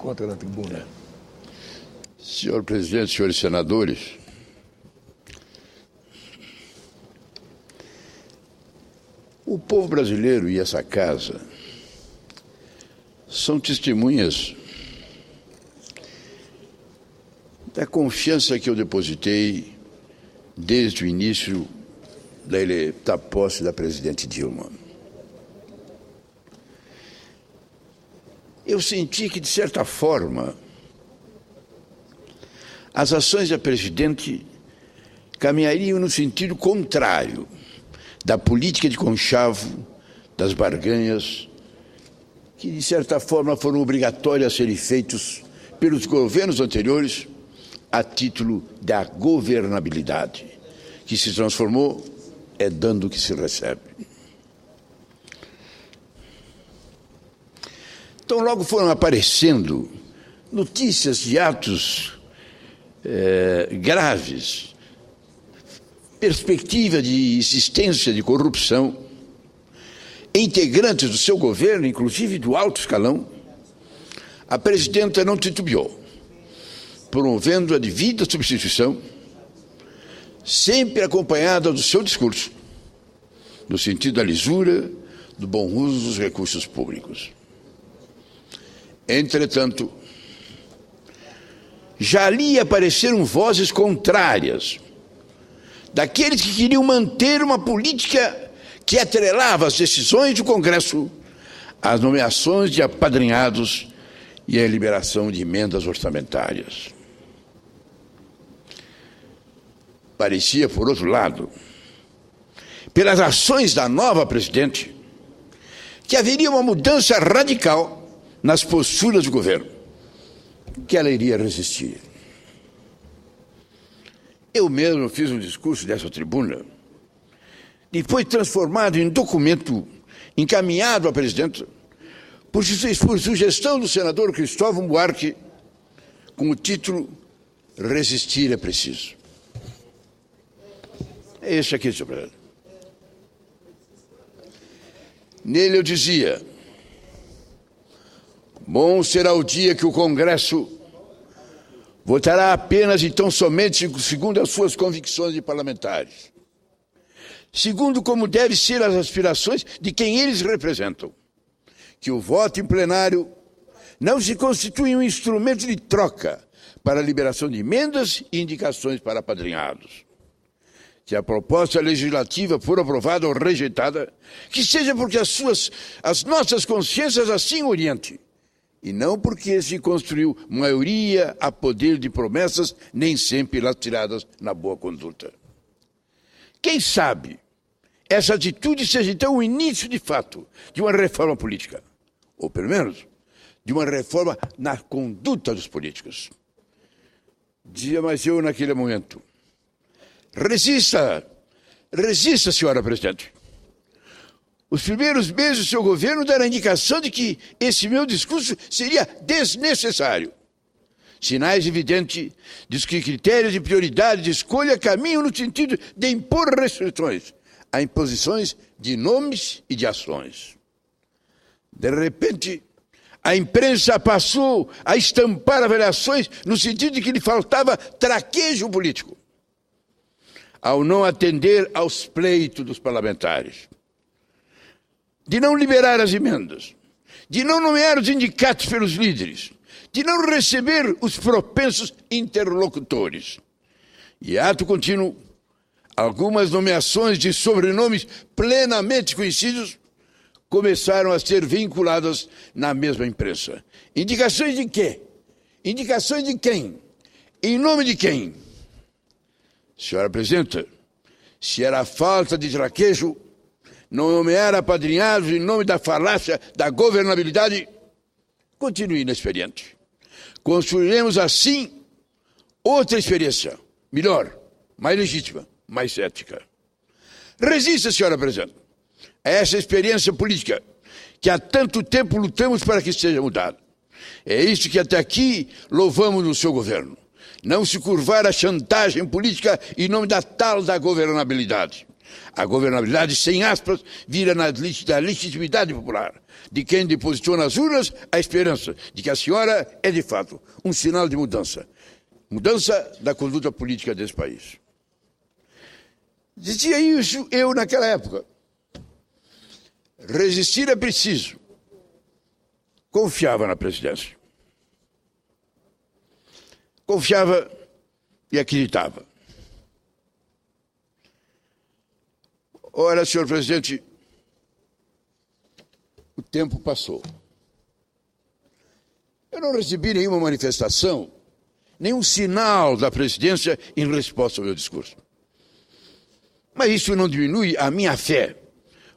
Contra na tribuna. Senhor presidente, senhores senadores, o povo brasileiro e essa casa são testemunhas da confiança que eu depositei desde o início da posse da presidente Dilma. Eu senti que, de certa forma, as ações da presidente caminhariam no sentido contrário da política de conchavo, das barganhas, que, de certa forma, foram obrigatórias a serem feitos pelos governos anteriores a título da governabilidade, que se transformou dando o que se recebe. Então, logo foram aparecendo notícias de atos graves, perspectiva de existência de corrupção, integrantes do seu governo, inclusive do alto escalão. A presidenta não titubeou, promovendo a devida substituição, sempre acompanhada do seu discurso, no sentido da lisura, do bom uso dos recursos públicos. Entretanto, já ali apareceram vozes contrárias, daqueles que queriam manter uma política que atrelava as decisões do Congresso às nomeações de apadrinhados e à liberação de emendas orçamentárias. Parecia, por outro lado, pelas ações da nova presidente, que haveria uma mudança radical nas posturas do governo, que ela iria resistir. Eu mesmo fiz um discurso dessa tribuna, e foi transformado em documento encaminhado à presidenta por sugestão do senador Cristóvão Buarque, com o título "Resistir é preciso". É esse aqui, senhor presidente. Nele eu dizia: bom será o dia que o Congresso votará apenas e tão somente segundo as suas convicções de parlamentares, segundo como devem ser as aspirações de quem eles representam, que o voto em plenário não se constitui um instrumento de troca para a liberação de emendas e indicações para apadrinhados. Se a proposta legislativa for aprovada ou rejeitada, que seja porque as nossas consciências assim orientem, e não porque se construiu maioria a poder de promessas, nem sempre lastreadas na boa conduta. Quem sabe essa atitude seja então o início de fato de uma reforma política, ou pelo menos de uma reforma na conduta dos políticos. Dizia mais eu naquele momento: resista, resista, senhora presidente. Os primeiros meses do seu governo deram a indicação de que esse meu discurso seria desnecessário. Sinais evidentes de que critérios de prioridade de escolha caminham no sentido de impor restrições a imposições de nomes e de ações. De repente, a imprensa passou a estampar avaliações no sentido de que lhe faltava traquejo político, ao não atender aos pleitos dos parlamentares, de não liberar as emendas, de não nomear os indicados pelos líderes, de não receber os propensos interlocutores. E ato contínuo, algumas nomeações de sobrenomes plenamente conhecidos começaram a ser vinculadas na mesma imprensa. Indicações de quê? Indicações de quem? Em nome de quem? Senhora presidenta, se era falta de traquejo não nomear apadrinhados em nome da falácia da governabilidade, continue inexperiente. Construiremos assim outra experiência, melhor, mais legítima, mais ética. Resista, senhora presidente, a essa experiência política que há tanto tempo lutamos para que seja mudada. É isso que até aqui louvamos no seu governo. Não se curvar à chantagem política em nome da tal da governabilidade. A governabilidade, sem aspas, vira da legitimidade popular, de quem depositou nas urnas a esperança de que a senhora é, de fato, um sinal de mudança. Mudança da conduta política desse país. Dizia isso eu naquela época. Resistir é preciso. Confiava na presidência. Confiava e acreditava. Ora, senhor presidente, o tempo passou. Eu não recebi nenhuma manifestação, nenhum sinal da presidência em resposta ao meu discurso. Mas isso não diminui a minha fé,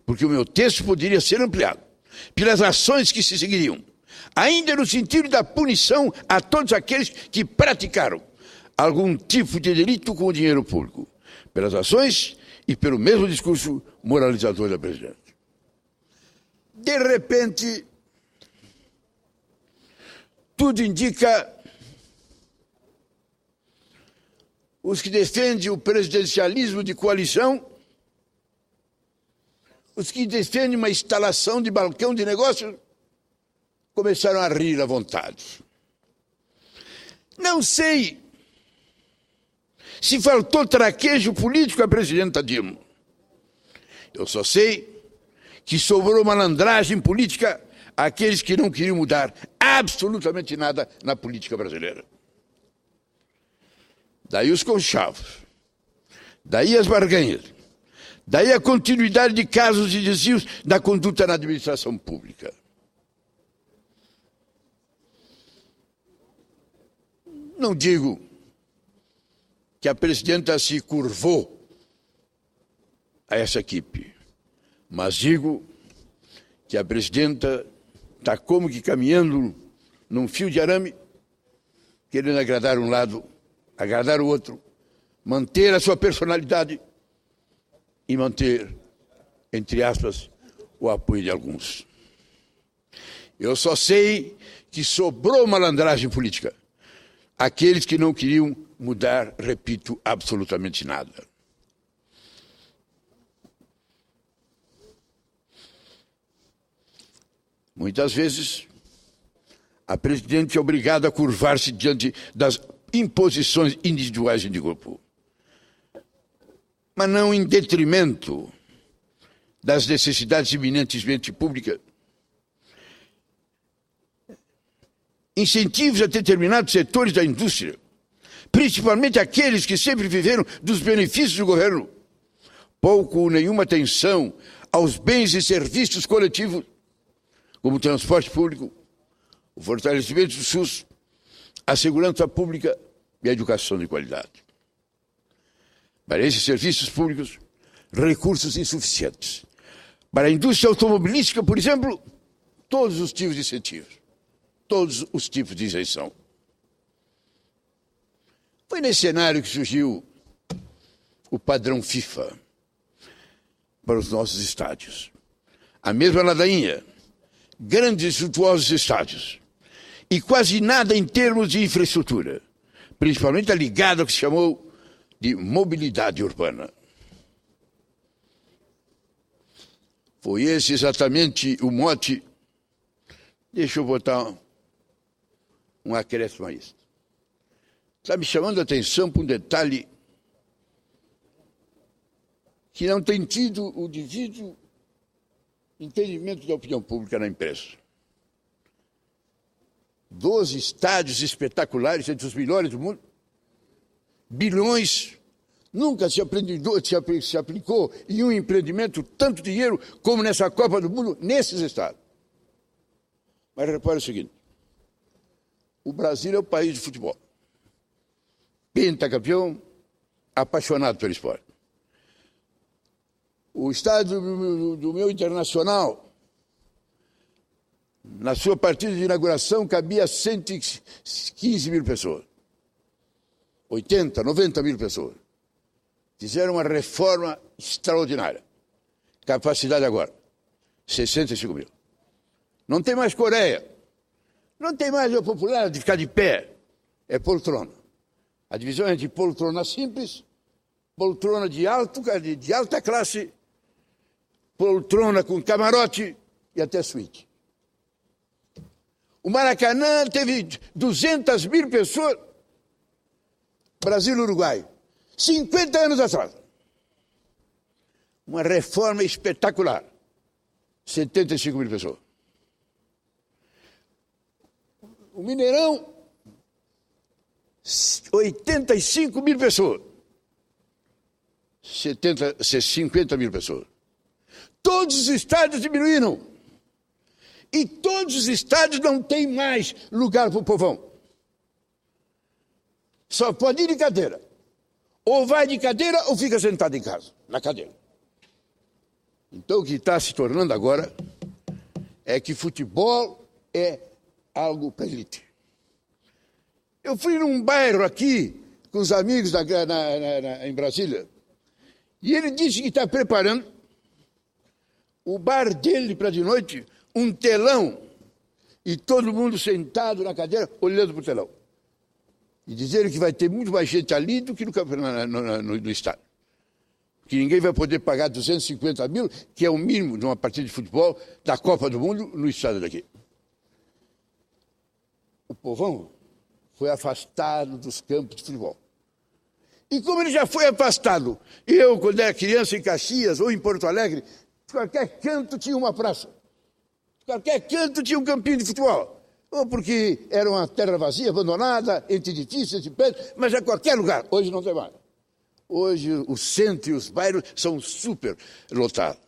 porque o meu texto poderia ser ampliado pelas ações que se seguiriam, ainda no sentido da punição a todos aqueles que praticaram algum tipo de delito com o dinheiro público, pelas ações e pelo mesmo discurso moralizador da presidente. De repente, tudo indica os que defendem o presidencialismo de coalição, os que defendem uma instalação de balcão de negócios, começaram a rir à vontade. Não sei se faltou traquejo político à presidenta Dilma. Eu só sei que sobrou malandragem política àqueles que não queriam mudar absolutamente nada na política brasileira. Daí os conchavos, daí as barganhas, daí a continuidade de casos e desvios da conduta na administração pública. Não digo que a presidenta se curvou a essa equipe, mas digo que a presidenta está como que caminhando num fio de arame, querendo agradar um lado, agradar o outro, manter a sua personalidade e manter, entre aspas, o apoio de alguns. Eu só sei que sobrou malandragem política. Aqueles que não queriam mudar, repito, absolutamente nada. Muitas vezes, a presidente é obrigada a curvar-se diante das imposições individuais e de grupo, mas não em detrimento das necessidades eminentemente públicas. Incentivos a determinados setores da indústria, principalmente aqueles que sempre viveram dos benefícios do governo, pouco ou nenhuma atenção aos bens e serviços coletivos, como o transporte público, o fortalecimento do SUS, a segurança pública e a educação de qualidade. Para esses serviços públicos, recursos insuficientes. Para a indústria automobilística, por exemplo, todos os tipos de incentivos, todos os tipos de isenção. Foi nesse cenário que surgiu o padrão FIFA para os nossos estádios. A mesma ladainha, grandes e suntuosos estádios, e quase nada em termos de infraestrutura, principalmente a ligada ao que se chamou de mobilidade urbana. Foi esse exatamente o mote. Deixa eu botar um acréscimo a isso. Está me chamando a atenção para um detalhe que não tem tido o devido entendimento da opinião pública na imprensa. 12 estádios espetaculares, entre os melhores do mundo, bilhões, nunca se aplicou em um empreendimento tanto dinheiro como nessa Copa do Mundo, nesses estádios. Mas repare o seguinte, o Brasil é o país de futebol, pentacampeão, apaixonado pelo esporte. O estádio do meu Internacional, na sua partida de inauguração, cabia 115 mil pessoas. 80, 90 mil pessoas. Fizeram uma reforma extraordinária. Capacidade agora, 65 mil. Não tem mais Coreia. Não tem mais o popular de ficar de pé. É poltrona. A divisão é entre poltrona simples poltrona de alta classe, poltrona com camarote e até suíte. O Maracanã teve 200 mil pessoas, Brasil e Uruguai, 50 anos atrás. Uma reforma espetacular, 75 mil pessoas. O Mineirão, 85 mil pessoas, 50 mil pessoas. Todos os estádios diminuíram. E todos os estádios não têm mais lugar para o povão. Só pode ir de cadeira. Ou vai de cadeira ou fica sentado em casa, na cadeira. Então o que está se tornando agora é que futebol é algo para elite. Eu fui num bairro aqui, com os amigos em Brasília, e ele disse que está preparando o bar dele para de noite, um telão, e todo mundo sentado na cadeira, olhando para o telão. E dizer que vai ter muito mais gente ali do que no estádio. Que ninguém vai poder pagar 250 mil, que é o mínimo de uma partida de futebol da Copa do Mundo no estádio daqui. O povão foi afastado dos campos de futebol. E como ele já foi afastado, eu, quando era criança em Caxias ou em Porto Alegre, de qualquer canto tinha uma praça. De qualquer canto tinha um campinho de futebol. Ou porque era uma terra vazia, abandonada, entre edifícios, entre prédios, mas a qualquer lugar. Hoje não tem mais. Hoje o centro e os bairros são super lotados.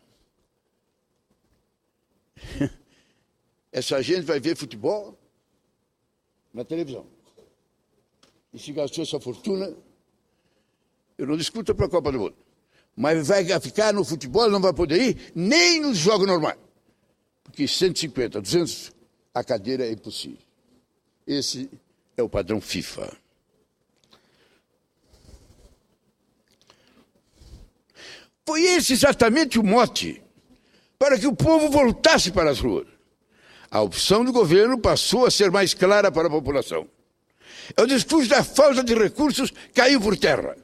Essa gente vai ver futebol na televisão. E se gastou essa fortuna, eu não discuto para a Copa do Mundo, mas vai ficar no futebol, não vai poder ir nem nos jogos normais. Porque 150, 200, a cadeira é impossível. Esse é o padrão FIFA. Foi esse exatamente o mote para que o povo voltasse para as ruas. A opção do governo passou a ser mais clara para a população. O discurso da falta de recursos caiu por terra.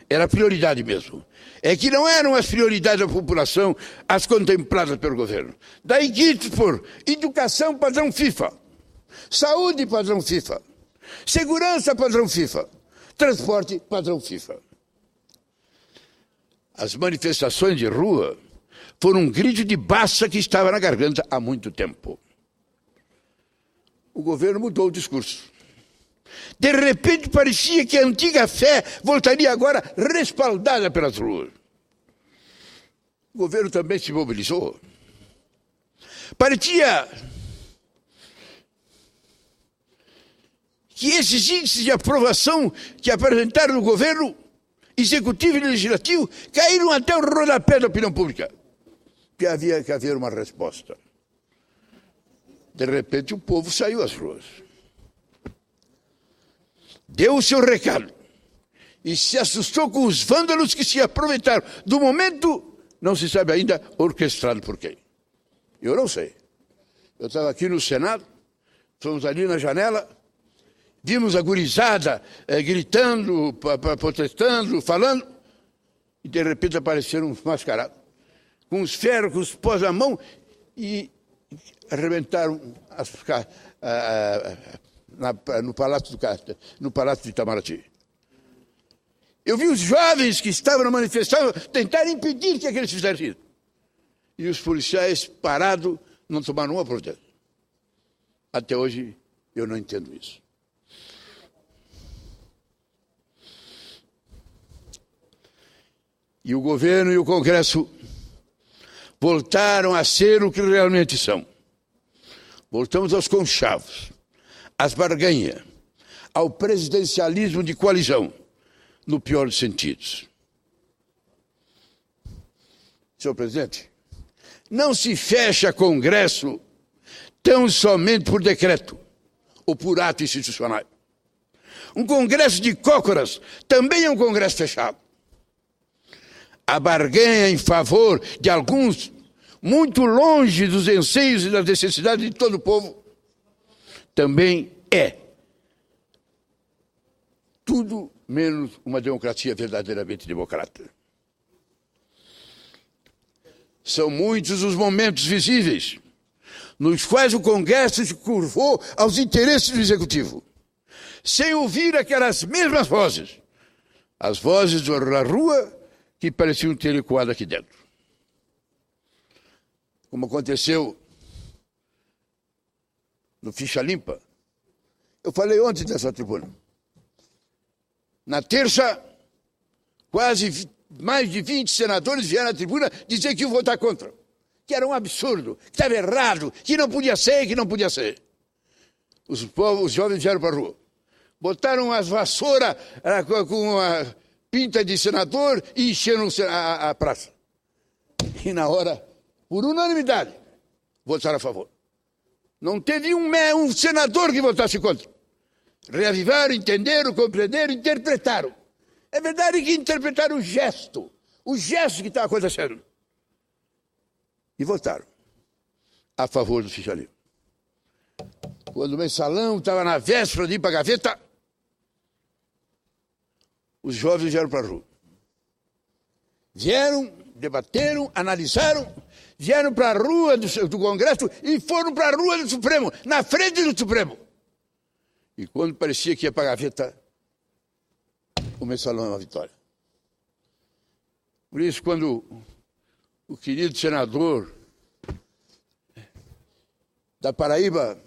Era prioridade mesmo. É que não eram as prioridades da população as contempladas pelo governo. Daí que por educação padrão FIFA, saúde padrão FIFA, segurança padrão FIFA, transporte padrão FIFA. As manifestações de rua foram um grito de baça que estava na garganta há muito tempo. O governo mudou o discurso. De repente parecia que a antiga fé voltaria agora respaldada pelas ruas. O governo também se mobilizou. Parecia que esses índices de aprovação que apresentaram no governo executivo e legislativo caíram até o rodapé da opinião pública. Que havia que haver uma resposta. De repente o povo saiu às ruas. Deu o seu recado e se assustou com os vândalos que se aproveitaram do momento, não se sabe ainda orquestrado por quem. Eu não sei. Eu estava aqui no Senado, fomos ali na janela, vimos a gurizada gritando, protestando, falando, e de repente apareceram uns mascarados, com os ferros, com os pós à mão, e arrebentaram no Palácio de Itamaraty. Eu vi os jovens que estavam na manifestação tentar impedir que aqueles fizessem isso. E os policiais parados não tomaram uma providência. Até hoje eu não entendo isso. E o governo e o Congresso voltaram a ser o que realmente são. Voltamos aos conchavos, às barganhas, ao presidencialismo de coalizão, no pior dos sentidos. Senhor presidente, não se fecha Congresso tão somente por decreto ou por ato institucional. Um Congresso de cócoras também é um Congresso fechado. A barganha em favor de alguns, muito longe dos anseios e das necessidades de todo o povo, também é tudo menos uma democracia verdadeiramente democrata. São muitos os momentos visíveis nos quais o Congresso se curvou aos interesses do Executivo, sem ouvir aquelas mesmas vozes, as vozes da rua que pareciam ter ecoado aqui dentro. Como aconteceu no Ficha Limpa. Eu falei ontem nessa tribuna. Na terça, mais de 20 senadores vieram à tribuna dizer que iam votar contra. Que era um absurdo, que estava errado, que não podia ser, que não podia ser. Os jovens vieram para a rua. Botaram as vassouras com a pinta de senador e encheram a praça. E na hora, por unanimidade, votaram a favor. Não teve um senador que votasse contra. Reavivaram, entenderam, compreenderam, interpretaram. É verdade que interpretaram o gesto que está acontecendo. E votaram a favor do Ficha Limpa. Quando o mensalão estava na véspera de ir para a gaveta, os jovens vieram para a rua. Vieram, debateram, analisaram, vieram para a rua do Congresso e foram para a rua do Supremo, na frente do Supremo. E quando parecia que ia para a gaveta, o mensalão é uma vitória. Por isso, quando o querido senador da Paraíba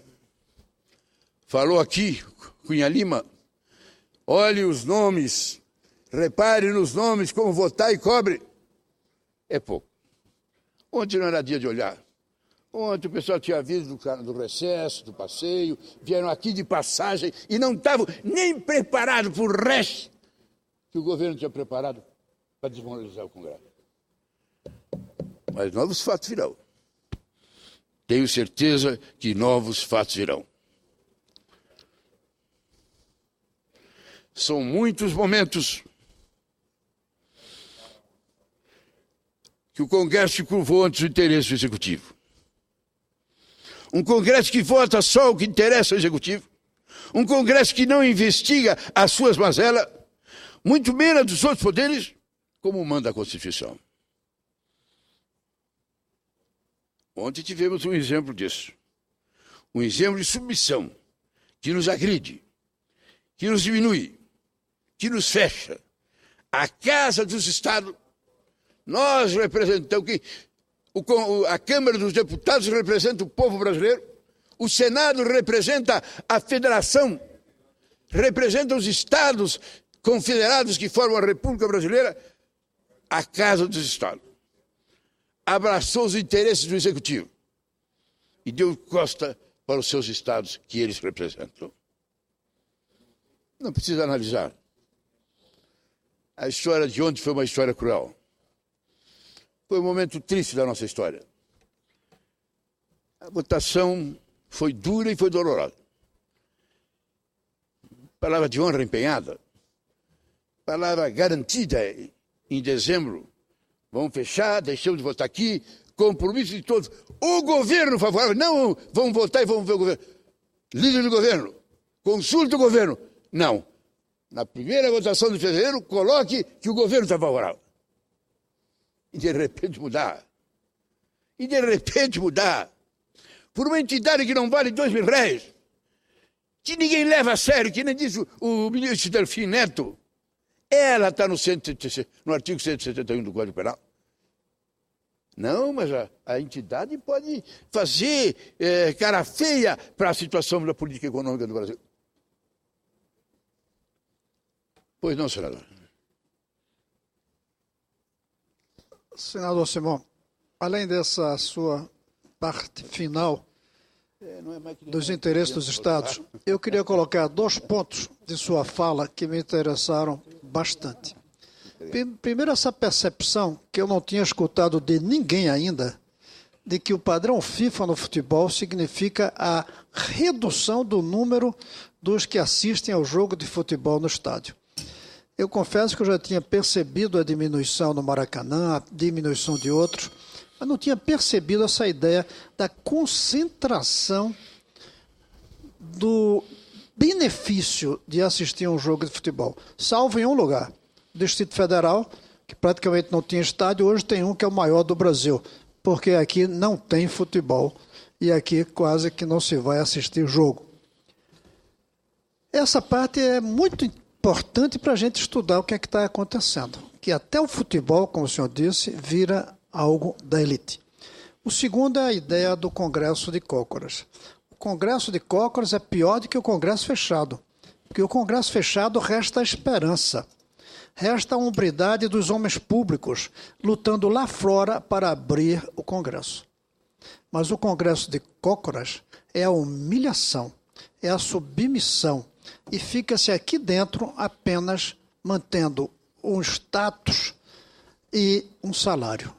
falou aqui, Cunha Lima, olhe os nomes, repare nos nomes, como votar e cobre. É pouco. Ontem não era dia de olhar. Ontem o pessoal tinha vindo do recesso, do passeio, vieram aqui de passagem e não estavam nem preparados para o resto que o governo tinha preparado para desmoralizar o Congresso. Mas novos fatos virão. Tenho certeza que novos fatos virão. São muitos momentos que o Congresso se curvou ante o interesse do Executivo. Um Congresso que vota só o que interessa ao Executivo. Um Congresso que não investiga as suas mazelas, muito menos dos outros poderes, como manda a Constituição. Ontem tivemos um exemplo disso. Um exemplo de submissão, que nos agride, que nos diminui, que nos fecha. A Casa dos Estados, nós representamos, a Câmara dos Deputados representa o povo brasileiro, o Senado representa a Federação, representa os Estados confederados que formam a República Brasileira. A Casa dos Estados abraçou os interesses do Executivo e deu costa para os seus estados que eles representam. Não precisa analisar. A história de ontem foi uma história cruel. Foi um momento triste da nossa história. A votação foi dura e foi dolorosa. Palavra de honra empenhada. Palavra garantida em dezembro. Vamos fechar, deixamos de votar aqui. Compromisso de todos. O governo favorável. Não, vamos votar e vamos ver o governo. Líder do governo. Consulte o governo. Não. Na primeira votação de fevereiro, coloque que o governo está favorável. E de repente mudar. Por uma entidade que não vale R$2.000, que ninguém leva a sério, que nem diz o ministro Delfim Neto. Ela está no artigo 171 do Código Penal. Não, mas a entidade pode fazer cara feia para a situação da política econômica do Brasil. Pois não, senador. Senador Simão, além dessa sua parte final dos interesses dos Estados, eu queria colocar 2 pontos de sua fala que me interessaram bastante. Primeiro, essa percepção que eu não tinha escutado de ninguém ainda, de que o padrão FIFA no futebol significa a redução do número dos que assistem ao jogo de futebol no estádio. Eu confesso que eu já tinha percebido a diminuição no Maracanã, a diminuição de outros, mas não tinha percebido essa ideia da concentração benefício de assistir a um jogo de futebol, salvo em um lugar, o Distrito Federal, que praticamente não tinha estádio, hoje tem um que é o maior do Brasil, porque aqui não tem futebol e aqui quase que não se vai assistir jogo. Essa parte é muito importante para a gente estudar o que é que está acontecendo, que até o futebol, como o senhor disse, vira algo da elite. O segundo é a ideia do Congresso de Cócoras. O Congresso de Cócoras é pior do que o Congresso fechado, porque o Congresso fechado resta a esperança, resta a hombridade dos homens públicos lutando lá fora para abrir o Congresso. Mas o Congresso de Cócoras é a humilhação, é a submissão, e fica-se aqui dentro apenas mantendo um status e um salário.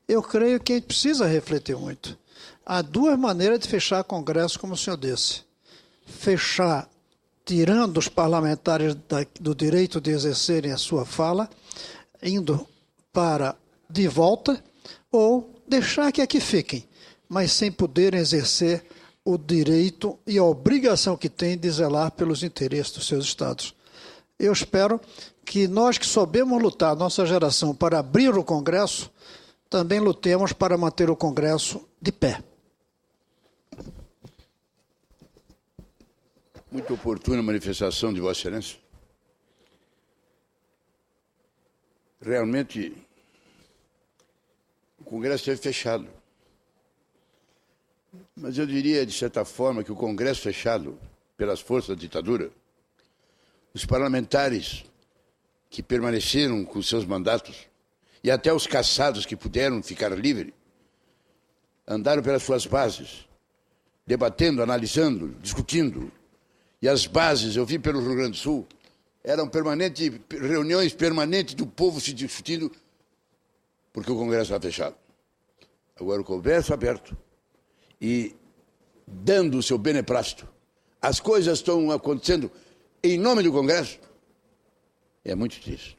Eu creio que a gente precisa refletir muito. Há duas maneiras de fechar Congresso, como o senhor disse. Fechar tirando os parlamentares do direito de exercerem a sua fala, indo para de volta, ou deixar que aqui fiquem, mas sem poderem exercer o direito e a obrigação que têm de zelar pelos interesses dos seus estados. Eu espero que nós que soubemos lutar, nossa geração, para abrir o Congresso, também lutemos para manter o Congresso de pé. Muito oportuna a manifestação de Vossa Excelência. Realmente, o Congresso esteve fechado. Mas eu diria, de certa forma, que o Congresso fechado pelas forças da ditadura, os parlamentares que permaneceram com seus mandatos, e até os caçados que puderam ficar livres, andaram pelas suas bases, debatendo, analisando, discutindo. E as bases, eu vi pelo Rio Grande do Sul, eram reuniões permanentes do povo se discutindo, porque o Congresso estava fechado. Agora o Congresso aberto e dando o seu beneplácito. As coisas estão acontecendo em nome do Congresso. É muito triste.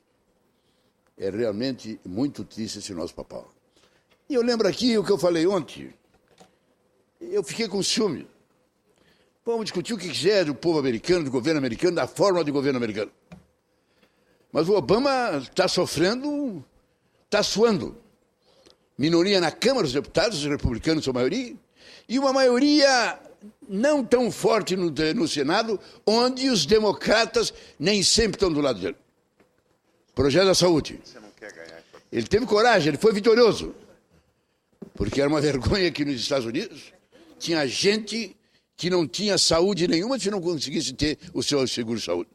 É realmente muito triste esse nosso papel. E eu lembro aqui o que eu falei ontem. Eu fiquei com ciúme. Vamos discutir o que quiser do povo americano, do governo americano, da forma de governo americano. Mas o Obama está sofrendo, está suando. Minoria na Câmara dos Deputados, os republicanos são a maioria, e uma maioria não tão forte no Senado, onde os democratas nem sempre estão do lado dele. Projeto da saúde. Ele teve coragem, ele foi vitorioso. Porque era uma vergonha que nos Estados Unidos tinha gente que não tinha saúde nenhuma se não conseguisse ter o seu seguro de saúde.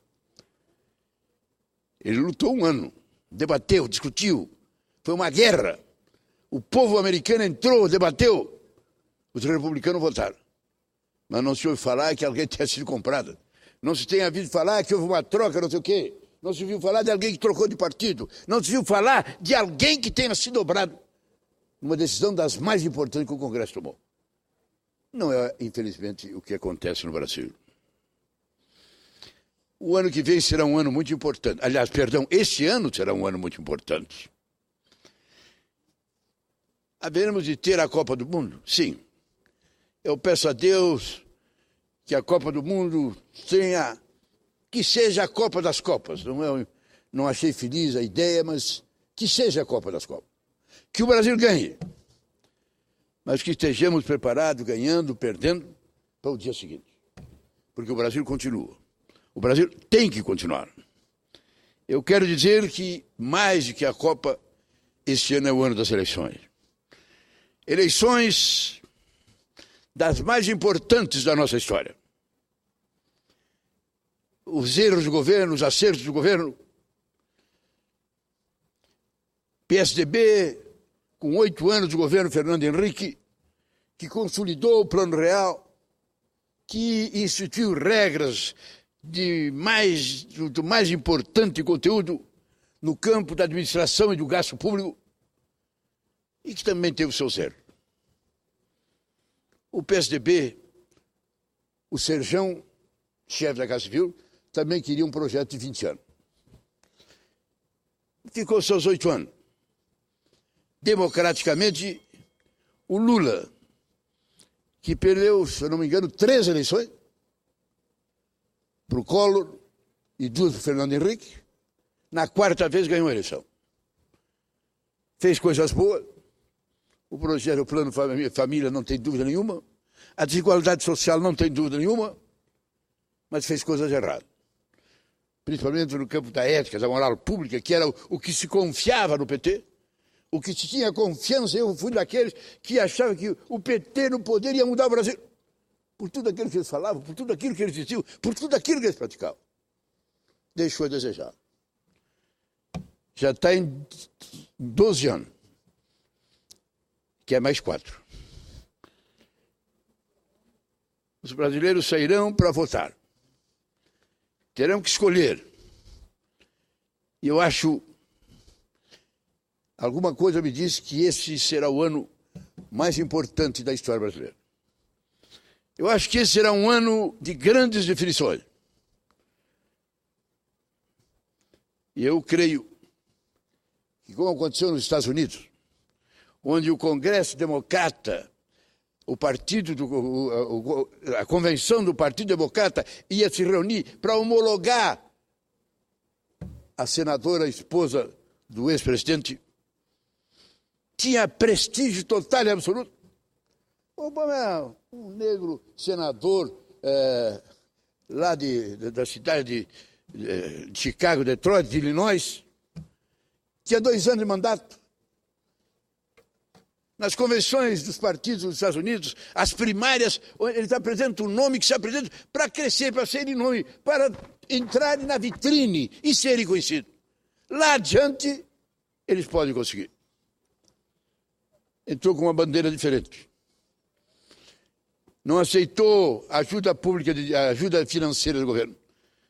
Ele lutou um ano, debateu, discutiu, foi uma guerra. O povo americano entrou, debateu, os republicanos votaram. Mas não se ouve falar que alguém tenha sido comprado. Não se tem ouvido falar que houve uma troca, não sei o quê. Não se viu falar de alguém que trocou de partido. Não se viu falar de alguém que tenha sido dobrado. Uma decisão das mais importantes que o Congresso tomou. Não é, infelizmente, o que acontece no Brasil. O ano que vem será um ano muito importante. Aliás, perdão, este ano será um ano muito importante. Haveremos de ter a Copa do Mundo? Sim. Eu peço a Deus que a Copa do Mundo tenha, que seja a Copa das Copas. Não achei feliz a ideia, mas que seja a Copa das Copas. Que o Brasil ganhe, mas que estejamos preparados, ganhando, perdendo, para o dia seguinte. Porque o Brasil continua. O Brasil tem que continuar. Eu quero dizer que, mais do que a Copa, este ano é o ano das eleições. Eleições das mais importantes da nossa história. Os erros do governo, os acertos do governo. PSDB, com 8 anos do governo Fernando Henrique, que consolidou o Plano Real, que instituiu regras do mais importante conteúdo no campo da administração e do gasto público, e que também teve o seu zero. O PSDB, o Serjão, chefe da Casa Civil, também queria um projeto de 20 anos. Ficou seus 8 anos. Democraticamente, o Lula, que perdeu, se eu não me engano, 3 eleições, para o Collor e 2 para o Fernando Henrique. Na 4ª vez ganhou a eleição. Fez coisas boas. O projeto, o plano família, não tem dúvida nenhuma. A desigualdade social não tem dúvida nenhuma. Mas fez coisas erradas. Principalmente no campo da ética, da moral pública, que era o que se confiava no PT. O que se tinha confiança. Eu fui daqueles que achavam que o PT no poder ia mudar o Brasil. Por tudo aquilo que eles falavam, por tudo aquilo que eles diziam, por tudo aquilo que eles praticavam. Deixou a desejar. Já está em 12 anos. Que é mais 4. Os brasileiros sairão para votar. Terão que escolher. E eu acho, alguma coisa me diz que esse será o ano mais importante da história brasileira. Eu acho que esse será um ano de grandes definições. E eu creio que, como aconteceu nos Estados Unidos, onde o Congresso Democrata, a convenção do Partido Democrata ia se reunir para homologar a senadora esposa do ex-presidente, tinha prestígio total e absoluto. Obama é um negro senador lá da cidade de Chicago, Detroit, de Illinois, tinha 2 anos de mandato. Nas convenções dos partidos dos Estados Unidos, as primárias, eles apresentam um nome que se apresenta para crescer, para serem nome, para entrarem na vitrine e serem conhecidos. Lá adiante, eles podem conseguir. Entrou com uma bandeira diferente. Não aceitou ajuda pública, ajuda financeira do governo.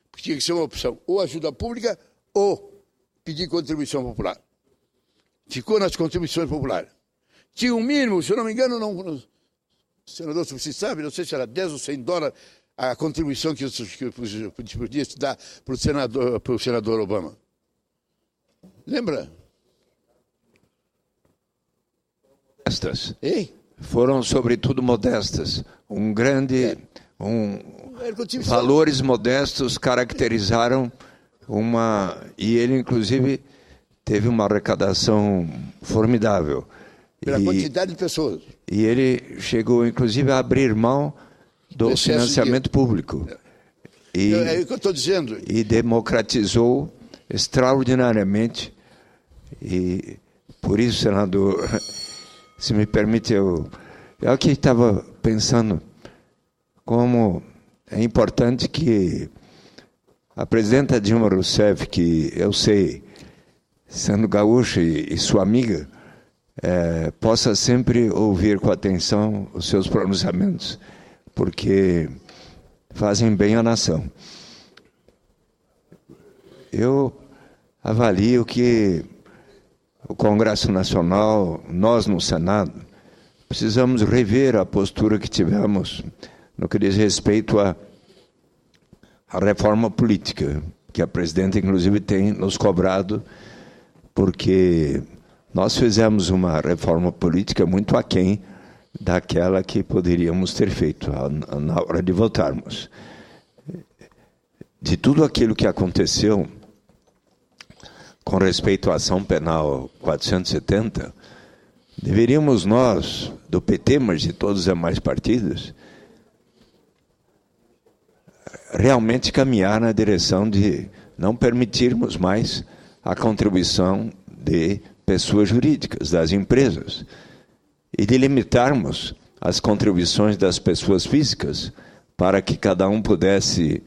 Porque tinha que ser uma opção, ou ajuda pública, ou pedir contribuição popular. Ficou nas contribuições populares. Tinha um mínimo, se eu não me engano, senador, se você sabe, não sei se era 10 ou 100 dólares a contribuição que podia se dar para o senador Obama. Lembra? Modestas. Ei? Foram, sobretudo, modestas. Valores modestos caracterizaram e ele, inclusive, teve uma arrecadação formidável. Pela quantidade de pessoas. E ele chegou, inclusive, a abrir mão do financiamento público. É o que eu estou dizendo. E democratizou extraordinariamente. E, por isso, senador, se me permite, eu aqui estava pensando como é importante que a presidenta Dilma Rousseff, que eu sei, sendo gaúcha e sua amiga, possa sempre ouvir com atenção os seus pronunciamentos, porque fazem bem à nação. Eu avalio que o Congresso Nacional, nós no Senado, precisamos rever a postura que tivemos no que diz respeito à reforma política, que a presidenta, inclusive, tem nos cobrado, porque nós fizemos uma reforma política muito aquém daquela que poderíamos ter feito na hora de votarmos. De tudo aquilo que aconteceu com respeito à ação penal 470, deveríamos nós, do PT, mas de todos os demais partidos, realmente caminhar na direção de não permitirmos mais a contribuição de pessoas jurídicas, das empresas, e de limitarmos as contribuições das pessoas físicas para que cada um pudesse,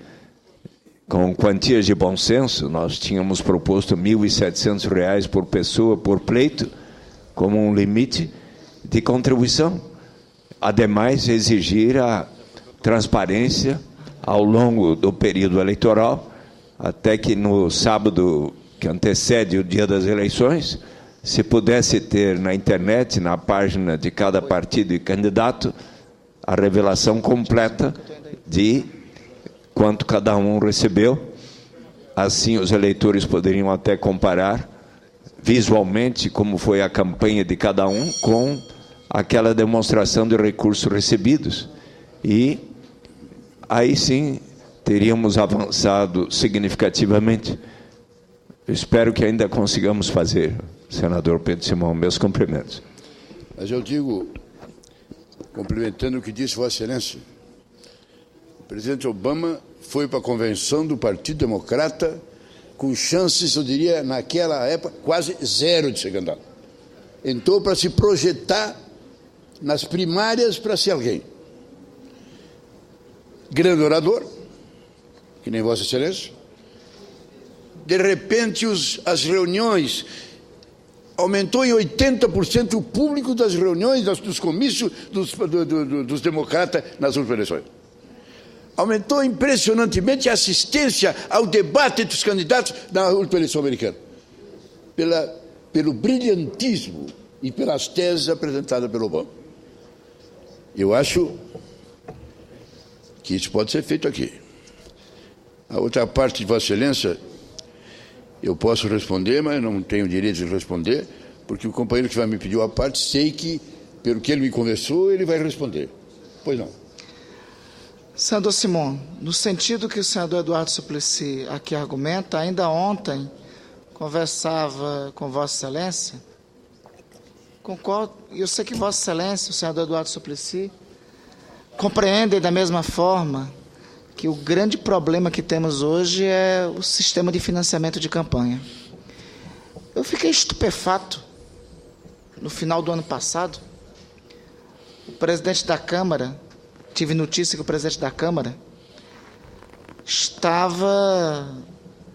com quantias de bom senso, nós tínhamos proposto R$ 1.700 por pessoa, por pleito, como um limite de contribuição. Ademais, exigir a transparência ao longo do período eleitoral, até que no sábado que antecede o dia das eleições, se pudesse ter na internet, na página de cada partido e candidato, a revelação completa de quanto cada um recebeu. Assim, os eleitores poderiam até comparar visualmente como foi a campanha de cada um com aquela demonstração de recursos recebidos. E aí sim teríamos avançado significativamente. Eu espero que ainda consigamos fazer, senador Pedro Simão. Meus cumprimentos. Mas eu digo, complementando o que disse Vossa Excelência, o presidente Obama foi para a convenção do Partido Democrata com chances, eu diria, naquela época, quase zero de ser candidato. Entrou para se projetar nas primárias para ser alguém. Grande orador, que nem Vossa Excelência. De repente, as reuniões, aumentou em 80% o público das reuniões, dos comícios dos democratas nas últimas eleições. Aumentou impressionantemente a assistência ao debate dos candidatos na última eleição americana, pelo brilhantismo e pelas teses apresentadas pelo Obama. Eu acho que isso pode ser feito aqui. A outra parte de Vossa Excelência, eu posso responder, mas não tenho direito de responder, porque o companheiro que vai me pedir a parte, sei que, pelo que ele me conversou, ele vai responder. Pois não. Senador Simão, no sentido que o senador Eduardo Suplicy aqui argumenta, ainda ontem conversava com Vossa Excelência, concordo, e eu sei que Vossa Excelência, o senador Eduardo Suplicy, compreendem da mesma forma que o grande problema que temos hoje é o sistema de financiamento de campanha. Eu fiquei estupefato no final do ano passado. O presidente da Câmara, tive notícia que o presidente da Câmara estava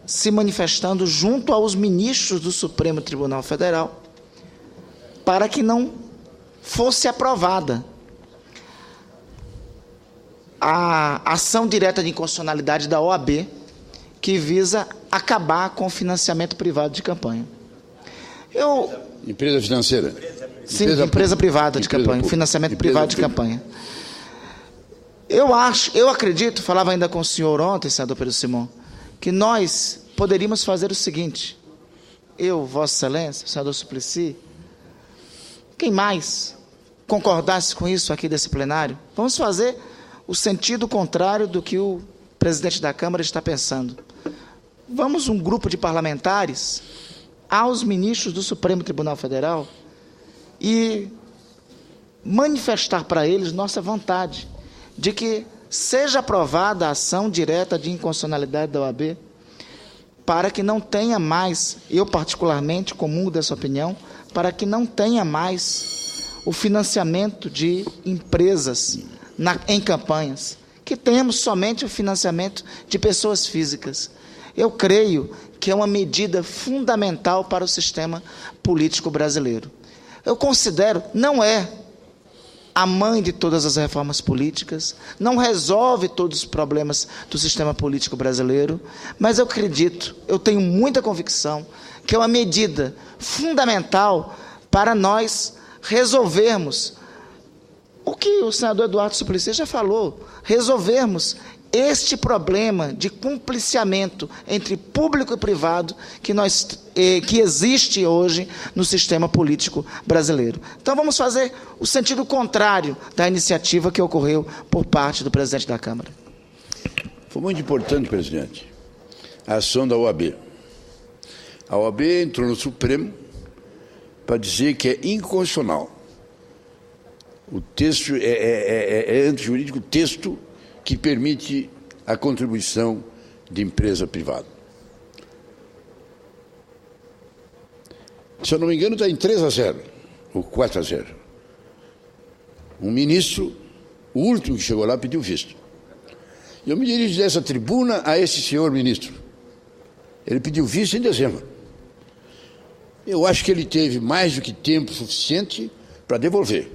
se manifestando junto aos ministros do Supremo Tribunal Federal para que não fosse aprovada a ação direta de inconstitucionalidade da OAB, que visa acabar com o financiamento privado de campanha. Empresa financeira? Sim, empresa privada de campanha, financiamento privado de campanha. Eu acredito, falava ainda com o senhor ontem, senador Pedro Simão, que nós poderíamos fazer o seguinte: eu, Vossa Excelência, o senador Suplicy, quem mais concordasse com isso aqui desse plenário, vamos fazer o sentido contrário do que o presidente da Câmara está pensando. Vamos, um grupo de parlamentares, aos ministros do Supremo Tribunal Federal e manifestar para eles nossa vontade de que seja aprovada a ação direta de inconstitucionalidade da OAB, para que não tenha mais, eu particularmente comungo dessa opinião, para que não tenha mais o financiamento de empresas em campanhas, que tenhamos somente o financiamento de pessoas físicas. Eu creio que é uma medida fundamental para o sistema político brasileiro. Eu considero, não é a mãe de todas as reformas políticas, não resolve todos os problemas do sistema político brasileiro, mas eu acredito, eu tenho muita convicção, que é uma medida fundamental para nós resolvermos o que o senador Eduardo Suplicy já falou, resolvermos este problema de cumpliciamento entre público e privado que existe hoje no sistema político brasileiro. Então, vamos fazer o sentido contrário da iniciativa que ocorreu por parte do presidente da Câmara. Foi muito importante, presidente, a ação da OAB. A OAB entrou no Supremo para dizer que é inconstitucional. O texto é antijurídico, o texto que permite a contribuição de empresa privada. Se eu não me engano, está em 3-0, ou 4-0. Um ministro, o último que chegou lá, pediu visto. Eu me dirijo dessa tribuna a esse senhor ministro. Ele pediu visto em dezembro. Eu acho que ele teve mais do que tempo suficiente para devolver,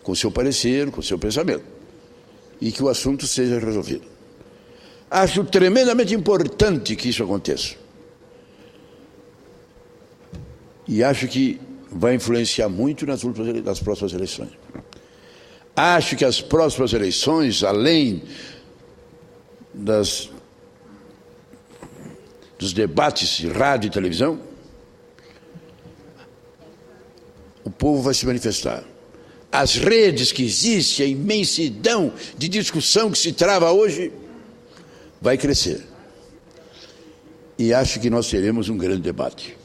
com seu parecer, com seu pensamento, e que o assunto seja resolvido. Acho tremendamente importante que isso aconteça. E acho que vai influenciar muito nas próximas eleições. Acho que as próximas eleições, além dos debates de rádio e televisão, o povo vai se manifestar. As redes que existem, a imensidão de discussão que se trava hoje, vai crescer. E acho que nós teremos um grande debate.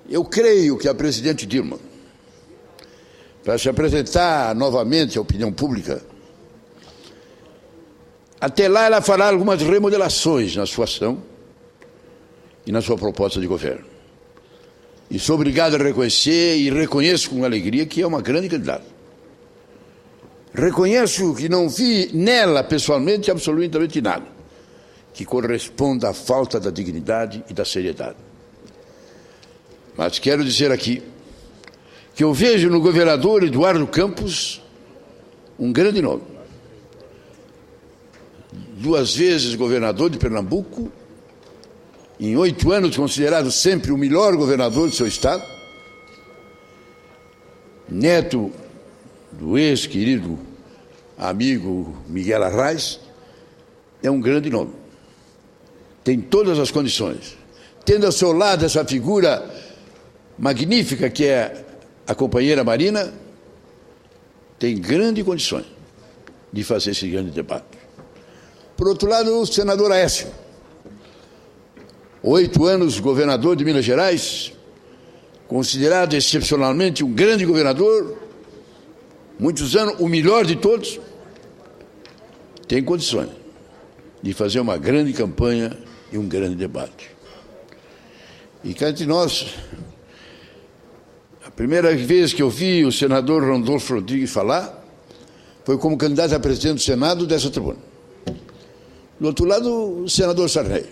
Eu creio que a presidente Dilma, para se apresentar novamente à opinião pública, até lá ela fará algumas remodelações na sua ação e na sua proposta de governo. E sou obrigado a reconhecer e reconheço com alegria que é uma grande candidata. Reconheço que não vi nela, pessoalmente, absolutamente nada que corresponda à falta da dignidade e da seriedade. Mas quero dizer aqui que eu vejo no governador Eduardo Campos um grande nome. 2 vezes governador de Pernambuco, em 8 anos considerado sempre o melhor governador do seu estado, neto do ex-querido amigo Miguel Arraes, é um grande nome. Tem todas as condições. Tendo ao seu lado essa figura magnífica que é a companheira Marina, tem grandes condições de fazer esse grande debate. Por outro lado, o senador Aécio, 8 anos governador de Minas Gerais, considerado excepcionalmente um grande governador, muitos anos o melhor de todos, tem condições de fazer uma grande campanha e um grande debate. E cá entre nós, a primeira vez que eu vi o senador Randolfo Rodrigues falar foi como candidato a presidente do Senado dessa tribuna. Do outro lado, o senador Sarney,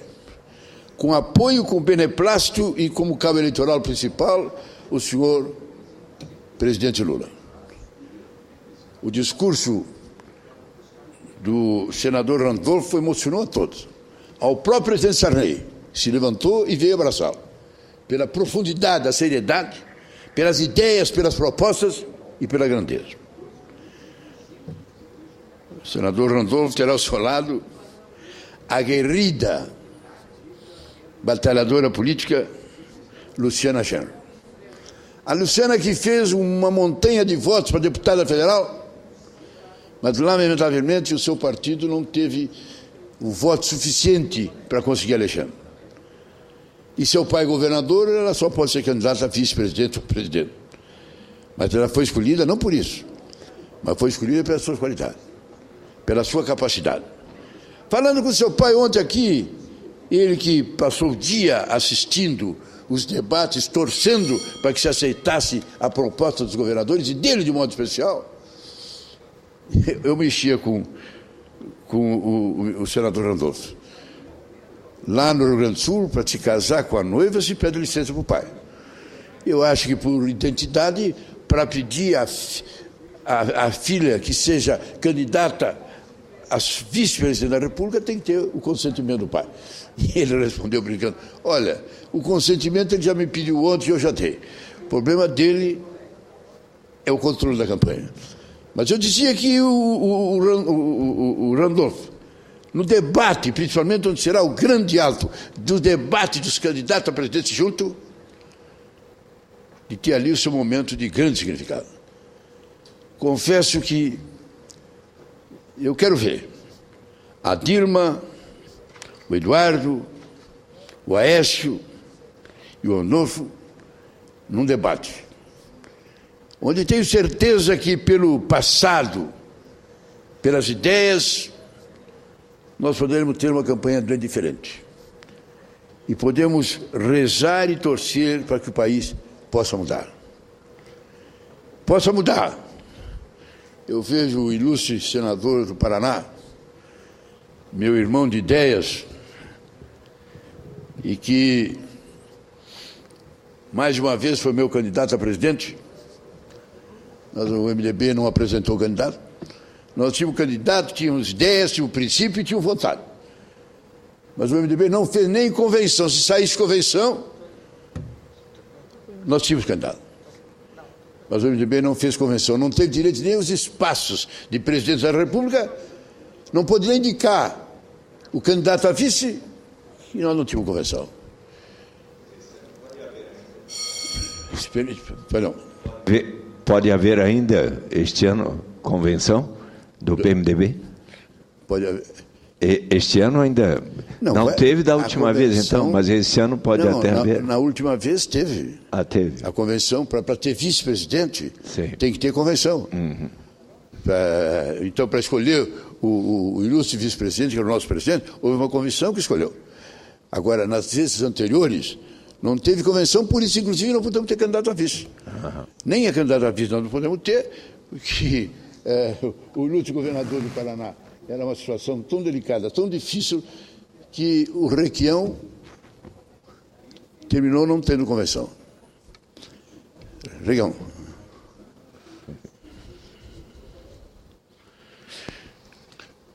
com apoio, com beneplácito e como cabo eleitoral principal, o senhor presidente Lula. O discurso do senador Randolfo emocionou a todos. Ao próprio presidente Sarney se levantou e veio abraçá-lo, pela profundidade, a seriedade, pelas ideias, pelas propostas e pela grandeza. O senador Randolfo terá ao seu lado a aguerrida batalhadora política Luciana Genro. A Luciana que fez uma montanha de votos para deputada federal, mas lamentavelmente o seu partido não teve o voto suficiente para conseguir Alexandre. E seu pai governador, ela só pode ser candidata a vice-presidente ou presidente. Mas ela foi escolhida não por isso, mas foi escolhida pelas suas qualidades, pela sua capacidade. Falando com seu pai ontem aqui, ele que passou o dia assistindo os debates, torcendo para que se aceitasse a proposta dos governadores, e dele de modo especial, eu mexia com o senador Randolfo. Lá no Rio Grande do Sul, para se casar com a noiva, se pede licença para o pai. Eu acho que por identidade, para pedir a filha que seja candidata a vice-presidente da República, tem que ter o consentimento do pai. E ele respondeu brincando: olha, o consentimento ele já me pediu ontem e eu já dei. O problema dele é o controle da campanha. Mas eu dizia que o Randolfo, no debate, principalmente onde será o grande alvo do debate dos candidatos a presidente junto, de ter ali o seu momento de grande significado. Confesso que eu quero ver a Dilma, o Eduardo, o Aécio e o Randolfo num debate, onde tenho certeza que pelo passado, pelas ideias, nós poderemos ter uma campanha bem diferente. E podemos rezar e torcer para que o país possa mudar. Possa mudar. Eu vejo o ilustre senador do Paraná, meu irmão de ideias, e que mais uma vez foi meu candidato a presidente. Mas o MDB não apresentou o candidato. Nós tínhamos candidato, tínhamos ideias, tínhamos princípio e tínhamos vontade. Mas o MDB não fez nem convenção. Se saísse convenção, nós tínhamos candidato. Mas o MDB não fez convenção, não teve direito nem os espaços de presidente da República, não poderia indicar o candidato a vice e nós não tínhamos convenção. Perdão. Pode haver ainda este ano convenção do PMDB? Pode haver. Este ano ainda não teve da última vez, então, mas esse ano pode até haver. Na última vez teve. Teve. A convenção, para ter vice-presidente, tem que ter convenção. Uhum. Então, para escolher o ilustre vice-presidente, que era o nosso presidente, houve uma convenção que escolheu. Agora, nas vezes anteriores, não teve convenção, por isso, inclusive, não podemos ter candidato a vice. Uhum. Nem a candidato a vice nós não podemos ter, porque o ilustre governador do Paraná era uma situação tão delicada, tão difícil, que o Requião terminou não tendo convenção. Requião.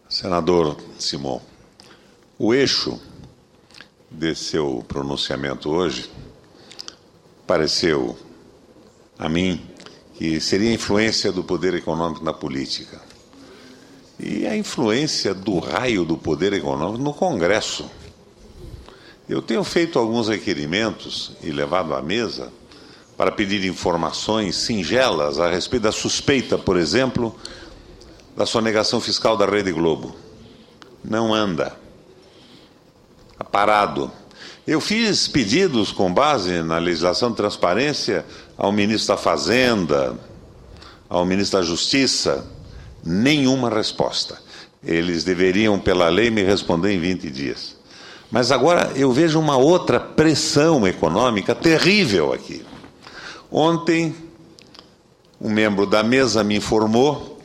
Senador Simão, o eixo desse seu pronunciamento hoje pareceu a mim que seria a influência do poder econômico na política. E a influência do raio do poder econômico no Congresso. Eu tenho feito alguns requerimentos e levado à mesa para pedir informações singelas a respeito da suspeita, por exemplo, da sonegação fiscal da Rede Globo. Não anda. Está parado. Eu fiz pedidos com base na legislação de transparência ao ministro da Fazenda, ao ministro da Justiça. Nenhuma resposta. Eles deveriam, pela lei, me responder em 20 dias. Mas agora eu vejo uma outra pressão econômica terrível aqui. Ontem, um membro da mesa me informou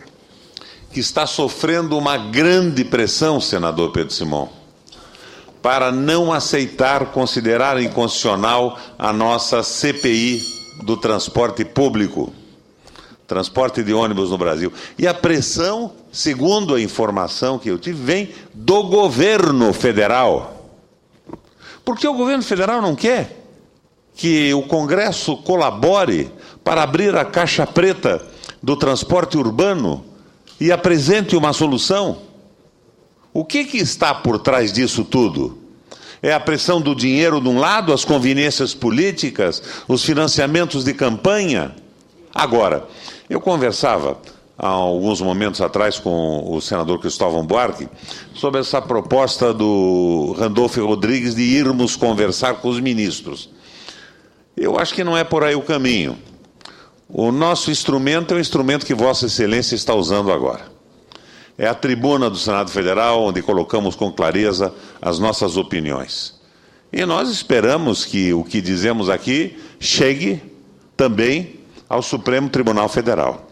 que está sofrendo uma grande pressão, senador Pedro Simão, para não aceitar, considerar inconstitucional a nossa CPI do transporte público. Transporte de ônibus no Brasil. E a pressão, segundo a informação que eu tive, vem do governo federal. Porque o governo federal não quer que o Congresso colabore para abrir a caixa preta do transporte urbano e apresente uma solução. O que está por trás disso tudo? É a pressão do dinheiro de um lado, as conveniências políticas, os financiamentos de campanha? Agora, eu conversava há alguns momentos atrás com o senador Cristóvão Buarque sobre essa proposta do Randolfo Rodrigues de irmos conversar com os ministros. Eu acho que não é por aí o caminho. O nosso instrumento é o instrumento que Vossa Excelência está usando agora. É a tribuna do Senado Federal, onde colocamos com clareza as nossas opiniões. E nós esperamos que o que dizemos aqui chegue também ao Supremo Tribunal Federal.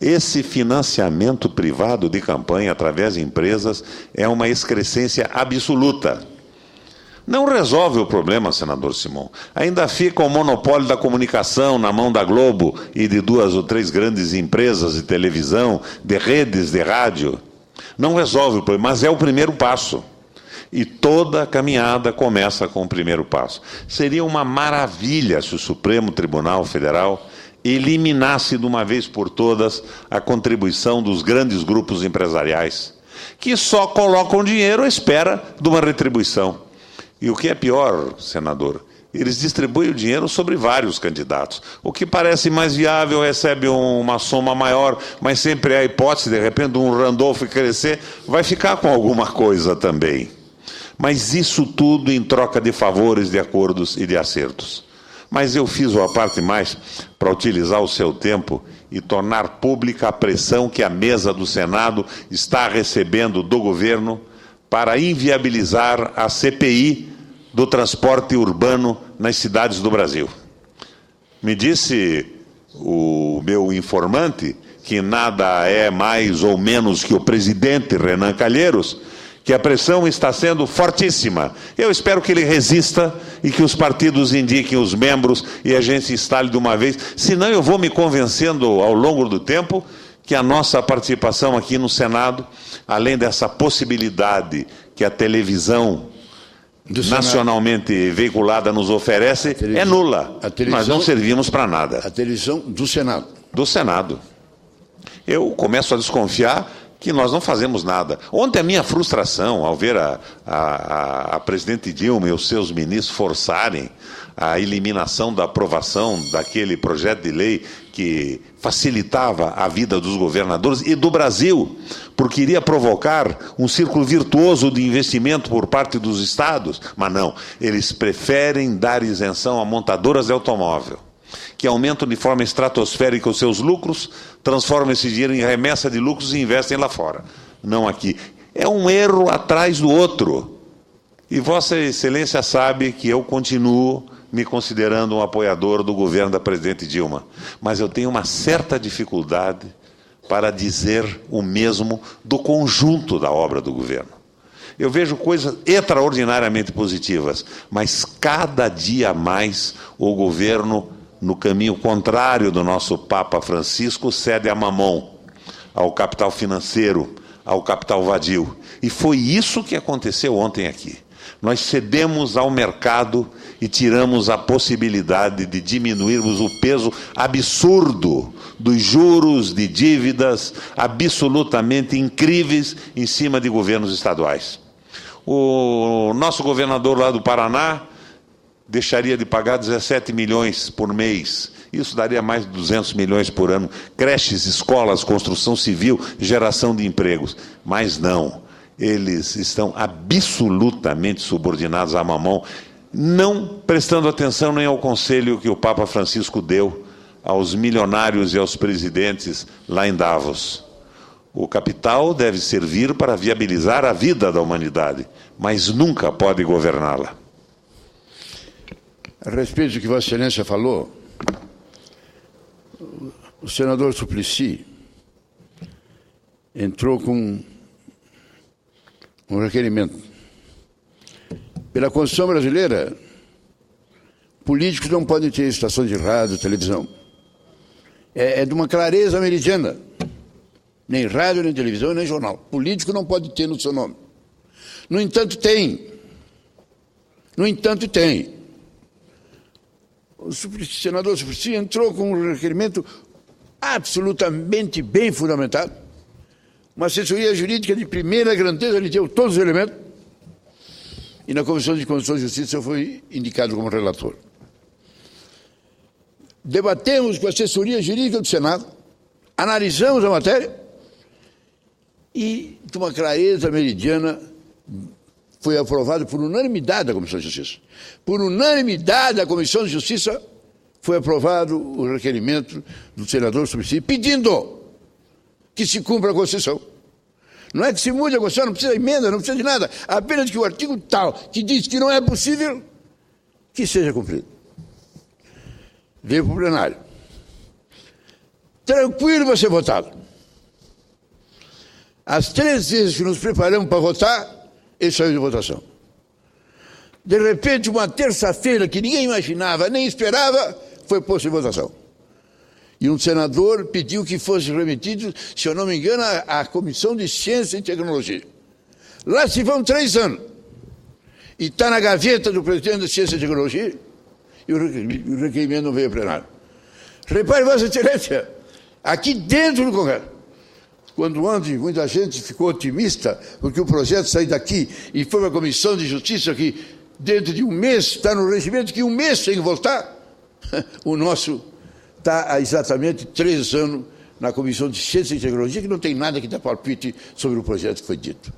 Esse financiamento privado de campanha através de empresas é uma excrescência absoluta. Não resolve o problema, senador Simão. Ainda fica o monopólio da comunicação na mão da Globo e de 2 ou 3 grandes empresas de televisão, de redes de rádio. Não resolve o problema, mas é o primeiro passo. E toda a caminhada começa com o primeiro passo. Seria uma maravilha se o Supremo Tribunal Federal eliminasse de uma vez por todas a contribuição dos grandes grupos empresariais, que só colocam dinheiro à espera de uma retribuição. E o que é pior, senador, eles distribuem o dinheiro sobre vários candidatos. O que parece mais viável recebe uma soma maior, mas sempre há a hipótese, de repente, de um Randolfo crescer, vai ficar com alguma coisa também. Mas isso tudo em troca de favores, de acordos e de acertos. Mas eu fiz a parte mais para utilizar o seu tempo e tornar pública a pressão que a mesa do Senado está recebendo do governo para inviabilizar a CPI do transporte urbano nas cidades do Brasil. Me disse o meu informante, que nada é mais ou menos que o presidente Renan Calheiros, que a pressão está sendo fortíssima. Eu espero que ele resista e que os partidos indiquem os membros e a gente instale de uma vez. Senão eu vou me convencendo ao longo do tempo que a nossa participação aqui no Senado, além dessa possibilidade que a televisão nacionalmente veiculada nos oferece, é nula. Nós não servimos para nada. A televisão do Senado. Do Senado. Eu começo a desconfiar que nós não fazemos nada. Ontem a minha frustração ao ver a presidente Dilma e os seus ministros forçarem a eliminação da aprovação daquele projeto de lei que facilitava a vida dos governadores e do Brasil, porque iria provocar um círculo virtuoso de investimento por parte dos estados. Mas não, eles preferem dar isenção a montadoras de automóvel, que aumentam de forma estratosférica os seus lucros, transformam esse dinheiro em remessa de lucros e investem lá fora, não aqui. É um erro atrás do outro. E Vossa Excelência sabe que eu continuo me considerando um apoiador do governo da presidente Dilma, mas eu tenho uma certa dificuldade para dizer o mesmo do conjunto da obra do governo. Eu vejo coisas extraordinariamente positivas, mas cada dia mais o governo, no caminho contrário do nosso Papa Francisco, cede a mamão, ao capital financeiro, ao capital vadio. E foi isso que aconteceu ontem aqui. Nós cedemos ao mercado e tiramos a possibilidade de diminuirmos o peso absurdo dos juros de dívidas absolutamente incríveis em cima de governos estaduais. O nosso governador lá do Paraná deixaria de pagar 17 milhões por mês. Isso daria mais de 200 milhões por ano. Creches, escolas, construção civil, geração de empregos. Mas não, eles estão absolutamente subordinados à mamão, não prestando atenção nem ao conselho que o Papa Francisco deu aos milionários e aos presidentes lá em Davos. O capital deve servir para viabilizar a vida da humanidade, mas nunca pode governá-la. A respeito do que Vossa Excelência falou, o senador Suplicy entrou com um requerimento. Pela Constituição brasileira, políticos não podem ter estação de rádio, televisão. É de uma clareza meridiana. Nem rádio, nem televisão, nem jornal. Político não pode ter no seu nome. No entanto, tem. No entanto, tem. O senador Suplicy entrou com um requerimento absolutamente bem fundamentado. Uma assessoria jurídica de primeira grandeza, ele deu todos os elementos. E na Comissão de Constituição e Justiça eu fui indicado como relator. Debatemos com a assessoria jurídica do Senado, analisamos a matéria e, de uma clareza meridiana, foi aprovado por unanimidade da Comissão de Justiça. Por unanimidade da Comissão de Justiça foi aprovado o requerimento do senador Suplicy pedindo que se cumpra a Constituição. Não é que se mude a Constituição, não precisa de emenda, não precisa de nada. Apenas que o artigo tal, que diz que não é possível, que seja cumprido. Veio para o plenário. Tranquilo para ser votado. As 3 vezes que nos preparamos para votar, ele saiu de votação. De repente, uma terça-feira que ninguém imaginava, nem esperava, foi posto em votação. E um senador pediu que fosse remetido, se eu não me engano, à Comissão de Ciência e Tecnologia. Lá se vão 3 anos. E está na gaveta do presidente da Ciência e Tecnologia, e o requerimento não veio a plenário. Repare, Vossa Excelência, aqui dentro do Congresso, quando ontem muita gente ficou otimista, porque o projeto saiu daqui e foi para a Comissão de Justiça, que dentro de um mês está no regimento, que um mês tem que voltar, o nosso está há exatamente 3 anos na Comissão de Ciência e Tecnologia, que não tem nada que dar palpite sobre o projeto que foi dito.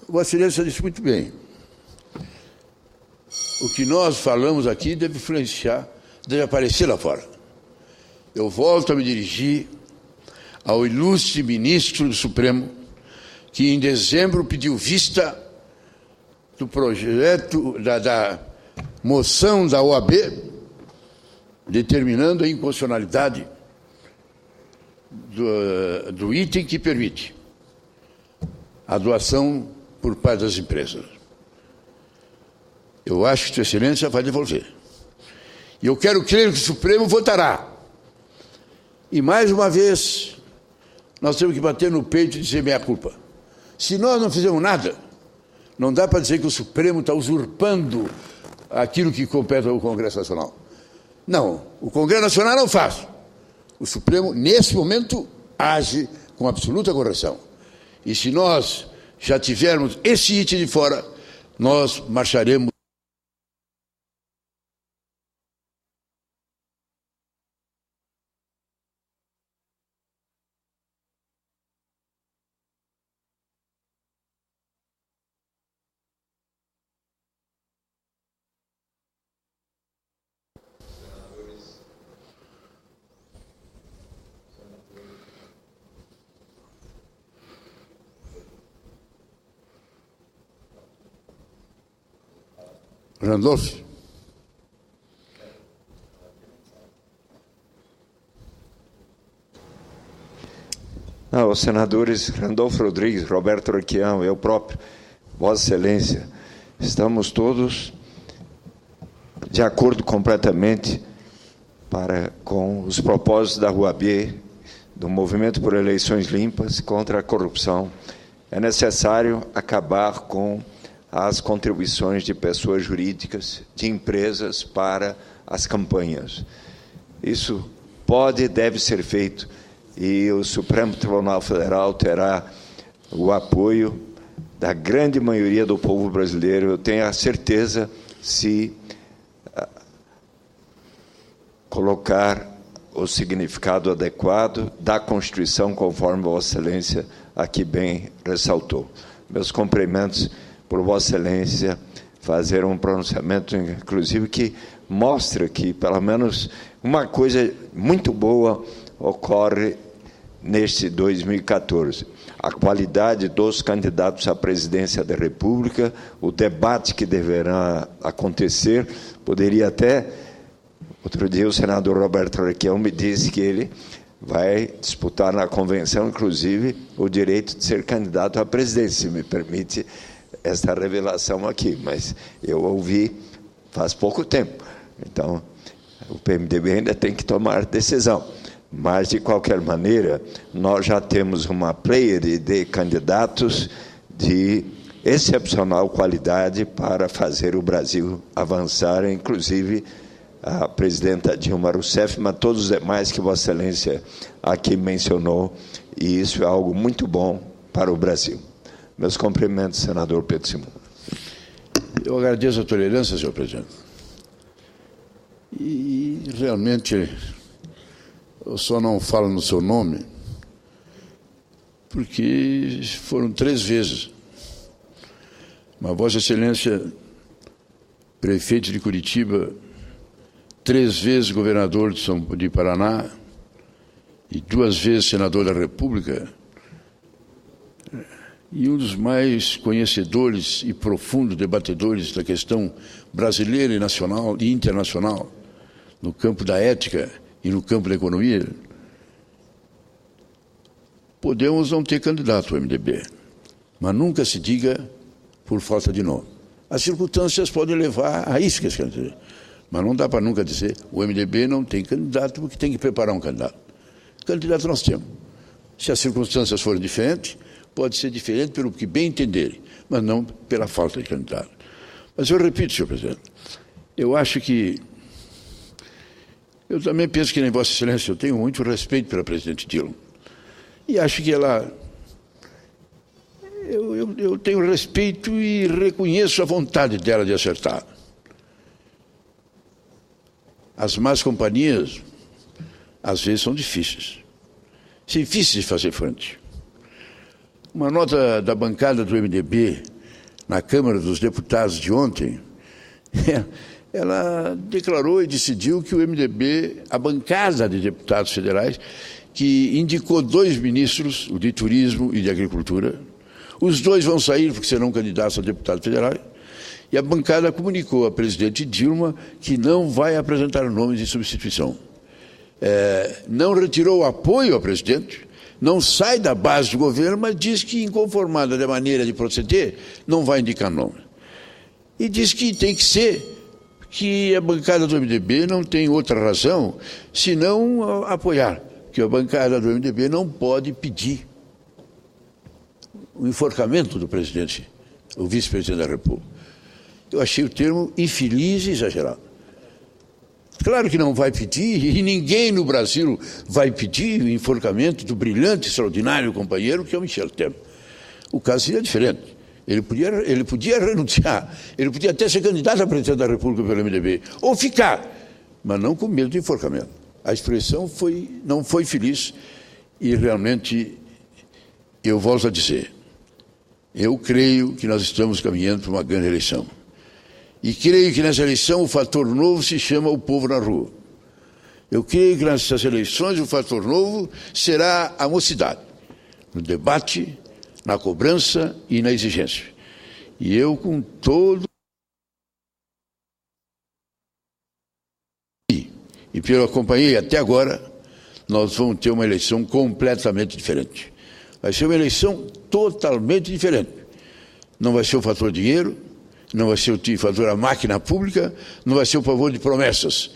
Vossa Excelência disse muito bem. O que nós falamos aqui deve influenciar, deve aparecer lá fora. Eu volto a me dirigir ao ilustre ministro do Supremo, que em dezembro pediu vista do projeto da moção da OAB, determinando a inconstitucionalidade do item que permite a doação por parte das empresas. Eu acho que Sua Excelência vai devolver. E eu quero crer que o Supremo votará. E mais uma vez, nós temos que bater no peito e dizer meia culpa. Se nós não fizermos nada, não dá para dizer que o Supremo está usurpando aquilo que compete ao Congresso Nacional. Não, o Congresso Nacional não faz. O Supremo, nesse momento, age com absoluta correção. E se nós já tivermos esse item de fora, nós marcharemos. Randolph. Não, os senadores Randolfo Rodrigues, Roberto Requião, eu próprio, Vossa Excelência, estamos todos de acordo completamente com os propósitos da RUAB, do Movimento por Eleições Limpas contra a Corrupção. É necessário acabar com as contribuições de pessoas jurídicas, de empresas para as campanhas. Isso pode e deve ser feito, e o Supremo Tribunal Federal terá o apoio da grande maioria do povo brasileiro, eu tenho a certeza, se colocar o significado adequado da Constituição, conforme Vossa Excelência aqui bem ressaltou. Meus cumprimentos por Vossa Excelência fazer um pronunciamento, inclusive, que mostra que, pelo menos, uma coisa muito boa ocorre neste 2014. A qualidade dos candidatos à presidência da República, o debate que deverá acontecer, poderia até... Outro dia o senador Roberto Requião me disse que ele vai disputar na convenção, inclusive, o direito de ser candidato à presidência, se me permite esta revelação aqui, mas eu ouvi faz pouco tempo. Então, o PMDB ainda tem que tomar decisão. Mas, de qualquer maneira, nós já temos uma pleiade de candidatos de excepcional qualidade para fazer o Brasil avançar, inclusive a presidenta Dilma Rousseff, mas todos os demais que Vossa Excelência aqui mencionou, e isso é algo muito bom para o Brasil. Meus cumprimentos, senador Pedro Simão. Eu agradeço a tolerância, senhor presidente. E realmente, eu só não falo no seu nome, porque foram 3 vezes. Mas Vossa Excelência, prefeito de Curitiba, 3 vezes governador de Paraná e 2 vezes senador da República, e um dos mais conhecedores e profundos debatedores da questão brasileira e nacional e internacional, no campo da ética e no campo da economia. Podemos não ter candidato ao MDB, mas nunca se diga por falta de nome. As circunstâncias podem levar a isso que quer dizer, mas não dá para nunca dizer o MDB não tem candidato, porque tem que preparar um candidato. Candidato nós temos. Se as circunstâncias forem diferentes, pode ser diferente pelo que bem entenderem, mas não pela falta de candidato. Mas eu repito, senhor presidente, eu acho que... Eu também penso que, nem Vossa Excelência, eu tenho muito respeito pela presidente Dilma. E acho que ela... Eu tenho respeito e reconheço a vontade dela de acertar. As más companhias, às vezes, são difíceis. São difíceis de fazer frente. Uma nota da bancada do MDB na Câmara dos Deputados de ontem, ela declarou e decidiu que o MDB, a bancada de deputados federais, que indicou 2 ministros, o de Turismo e de Agricultura, os 2 vão sair porque serão candidatos a deputado federal, e a bancada comunicou à presidente Dilma que não vai apresentar nomes de substituição. Não retirou o apoio ao presidente, não sai da base do governo, mas diz que, inconformada da maneira de proceder, não vai indicar nome. E diz que tem que ser, que a bancada do MDB não tem outra razão senão apoiar, que a bancada do MDB não pode pedir o enforcamento do presidente, o vice-presidente da República. Eu achei o termo infeliz e exagerado. Claro que não vai pedir, e ninguém no Brasil vai pedir o enforcamento do brilhante, extraordinário companheiro que é o Michel Temer. O caso seria diferente. Ele podia renunciar, ele podia até ser candidato a presidente da República pelo MDB, ou ficar, mas não com medo de enforcamento. A expressão não foi feliz e realmente, eu volto a dizer, eu creio que nós estamos caminhando para uma grande eleição. E creio que nessa eleição o fator novo se chama o povo na rua. Eu creio que nessas eleições o fator novo será a mocidade, no debate, na cobrança e na exigência. E eu, com todo... E pelo que acompanhei até agora, nós vamos ter uma eleição completamente diferente. Vai ser uma eleição totalmente diferente. Não vai ser o fator dinheiro, não vai ser o fator a máquina pública, não vai ser o favor de promessas.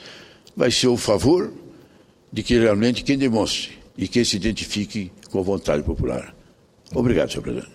Vai ser o favor de que realmente quem demonstre e quem se identifique com a vontade popular. Obrigado, senhor presidente.